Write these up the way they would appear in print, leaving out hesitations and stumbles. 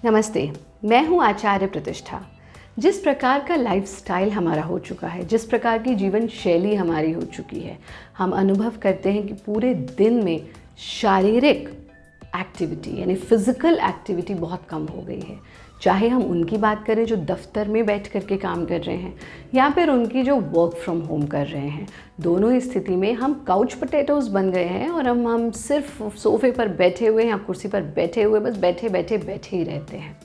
नमस्ते, मैं हूँ आचार्य प्रतिष्ठा। जिस प्रकार का लाइफस्टाइल हमारा हो चुका है, जिस प्रकार की जीवन शैली हमारी हो चुकी है, हम अनुभव करते हैं कि पूरे दिन में शारीरिक एक्टिविटी यानी फिज़िकल एक्टिविटी बहुत कम हो गई है। चाहे हम उनकी बात करें जो दफ्तर में बैठ कर के काम कर रहे हैं या फिर उनकी जो वर्क फ्रॉम होम कर रहे हैं, दोनों ही स्थिति में हम काउच पोटैटोज़ बन गए हैं और हम सिर्फ सोफ़े पर बैठे हुए या कुर्सी पर बैठे हुए बस बैठे ही रहते हैं।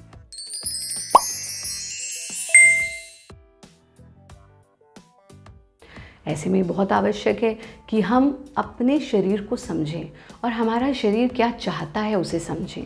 ऐसे में बहुत आवश्यक है कि हम अपने शरीर को समझें और हमारा शरीर क्या चाहता है उसे समझें।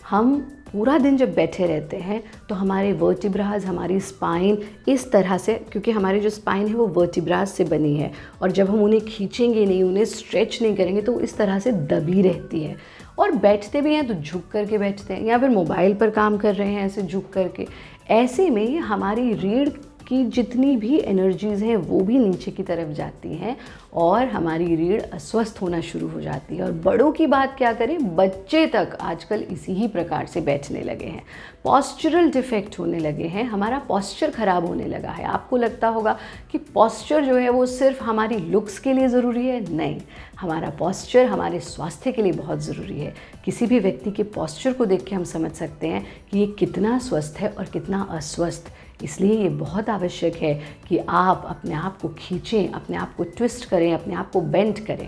हम पूरा दिन जब बैठे रहते हैं तो हमारे वर्टिब्रास, हमारी स्पाइन इस तरह से, क्योंकि हमारी जो स्पाइन है वो वर्टिब्रास से बनी है और जब हम उन्हें खींचेंगे नहीं, उन्हें स्ट्रेच नहीं करेंगे तो इस तरह से दबी रहती है। और बैठते भी हैं तो झुक करके बैठते हैं या फिर मोबाइल पर काम कर रहे हैं ऐसे झुक करके। ऐसे में हमारी रीढ़ की जितनी भी एनर्जीज़ हैं वो भी नीचे की तरफ जाती हैं और हमारी रीढ़ अस्वस्थ होना शुरू हो जाती है। और बड़ों की बात क्या करें, बच्चे तक आजकल इसी ही प्रकार से बैठने लगे हैं। पॉस्चरल डिफेक्ट होने लगे हैं, हमारा पॉस्चर ख़राब होने लगा है। आपको लगता होगा कि पॉस्चर जो है वो सिर्फ हमारी लुक्स के लिए ज़रूरी है, नहीं, हमारा पॉस्चर हमारे स्वास्थ्य के लिए बहुत ज़रूरी है। किसी भी व्यक्ति के पॉस्चर को देख के हम समझ सकते हैं कि ये कितना स्वस्थ है और कितना अस्वस्थ। इसलिए ये बहुत आवश्यक है कि आप अपने आप को खींचें, अपने आप को ट्विस्ट करें, अपने आप को बेंड करें।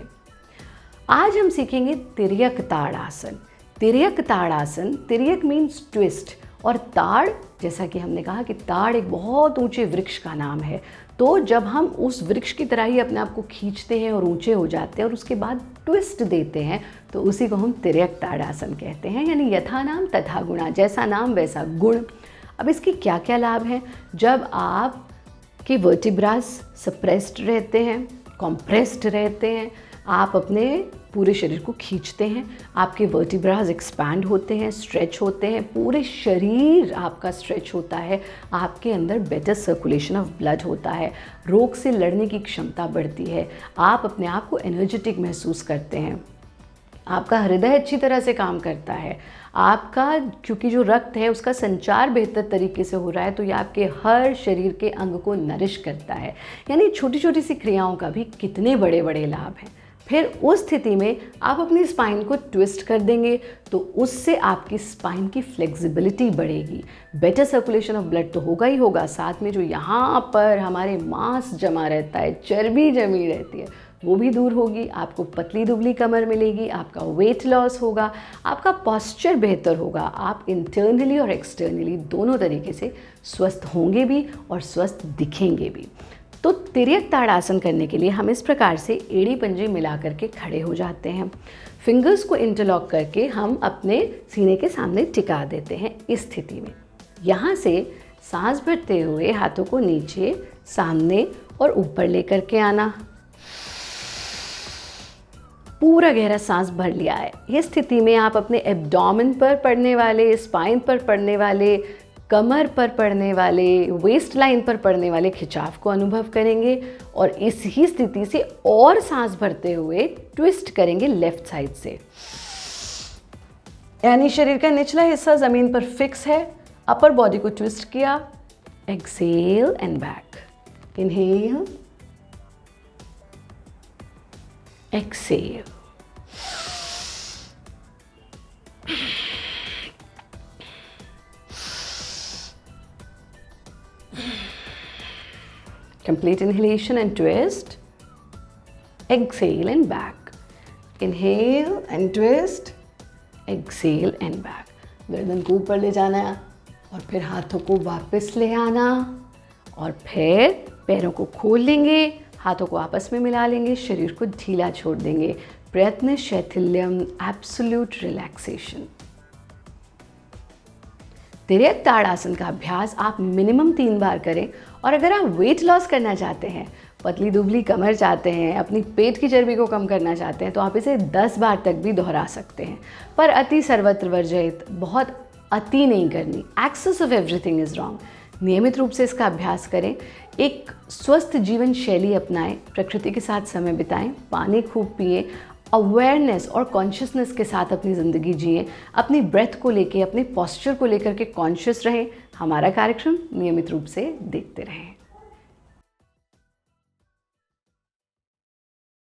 आज हम सीखेंगे तिर्यक ताड़ासन। तिर्यक ताड़ासन, तिर्यक मीन्स ट्विस्ट और ताड़, जैसा कि हमने कहा कि ताड़ एक बहुत ऊंचे वृक्ष का नाम है। तो जब हम उस वृक्ष की तरह ही अपने आप को खींचते हैं और ऊंचे हो जाते हैं और उसके बाद ट्विस्ट देते हैं तो उसी को हम तिर्यक ताड़ासन कहते हैं। यानी यथा नाम तथा गुणा, जैसा नाम वैसा गुण। अब इसके क्या क्या लाभ हैं? जब आप के वर्टिब्रास सप्रेस्ड रहते हैं, कॉम्प्रेस्ड रहते हैं, आप अपने पूरे शरीर को खींचते हैं, आपके वर्टिब्रास एक्सपैंड होते हैं, स्ट्रेच होते हैं, पूरे शरीर आपका स्ट्रेच होता है, आपके अंदर बेटर सर्कुलेशन ऑफ ब्लड होता है, रोग से लड़ने की क्षमता बढ़ती है, आप अपने आप को एनर्जेटिक महसूस करते हैं, आपका हृदय अच्छी तरह से काम करता है, आपका क्योंकि जो रक्त है उसका संचार बेहतर तरीके से हो रहा है तो ये आपके हर शरीर के अंग को नरिश करता है। यानी छोटी छोटी सी क्रियाओं का भी कितने बड़े बड़े लाभ हैं। फिर उस स्थिति में आप अपनी स्पाइन को ट्विस्ट कर देंगे तो उससे आपकी स्पाइन की फ्लेक्सिबिलिटी बढ़ेगी, बेटर सर्कुलेशन ऑफ ब्लड तो होगा ही होगा, साथ में जो यहाँ पर हमारे मांस जमा रहता है, चर्बी जमी रहती है, वो भी दूर होगी, आपको पतली दुबली कमर मिलेगी, आपका वेट लॉस होगा, आपका पॉस्चर बेहतर होगा, आप इंटरनली और एक्सटर्नली दोनों तरीके से स्वस्थ होंगे भी और स्वस्थ दिखेंगे भी। तो तिर्यक ताड़ासन करने के लिए हम इस प्रकार से एड़ी पंजे मिला करके खड़े हो जाते हैं। फिंगर्स को इंटरलॉक करके हम अपने सीने के सामने टिका देते हैं। इस स्थिति में यहाँ से सांस भरते हुए हाथों को नीचे, सामने और ऊपर लेकर के आना। पूरा गहरा सांस भर लिया है। इस स्थिति में आप अपने एब्डोमेन पर पड़ने वाले, स्पाइन पर पड़ने वाले, कमर पर पड़ने वाले, वेस्ट लाइन पर पड़ने वाले खिंचाव को अनुभव करेंगे और इस ही स्थिति से और सांस भरते हुए ट्विस्ट करेंगे लेफ्ट साइड से। यानी शरीर का निचला हिस्सा ज़मीन पर फिक्स है, अपर बॉडी को ट्विस्ट किया, exhale and back, inhale, exhale. Complete inhalation and twist. Exhale and back. Inhale and twist. Exhale and back. गर्दन को ऊपर ले जाना और फिर हाथों को वापस ले आना और फिर पैरों को खोल लेंगे, हाथों को आपस में मिला लेंगे, शरीर को ढीला छोड़ देंगे। प्रयत्न शैथिल्यम, एब्सोल्यूट रिलैक्सेशन। तिर्यक ताड़ासन का अभ्यास आप मिनिमम 3 बार करें और अगर आप वेट लॉस करना चाहते हैं, पतली दुबली कमर चाहते हैं, अपनी पेट की चर्बी को कम करना चाहते हैं तो आप इसे 10 बार तक भी दोहरा सकते हैं। पर अति सर्वत्र वर्जित, बहुत अति नहीं करनी। Excess of everything is wrong. नियमित रूप से इसका अभ्यास करें, एक स्वस्थ जीवन शैली अपनाएं, प्रकृति के साथ समय बिताएं, पानी खूब पिएं, अवेयरनेस और कॉन्शियसनेस के साथ अपनी ज़िंदगी जिएं, अपनी ब्रेथ को लेके, अपने पॉस्चर को लेकर के कॉन्शियस रहें। हमारा कार्यक्रम नियमित रूप से देखते रहें।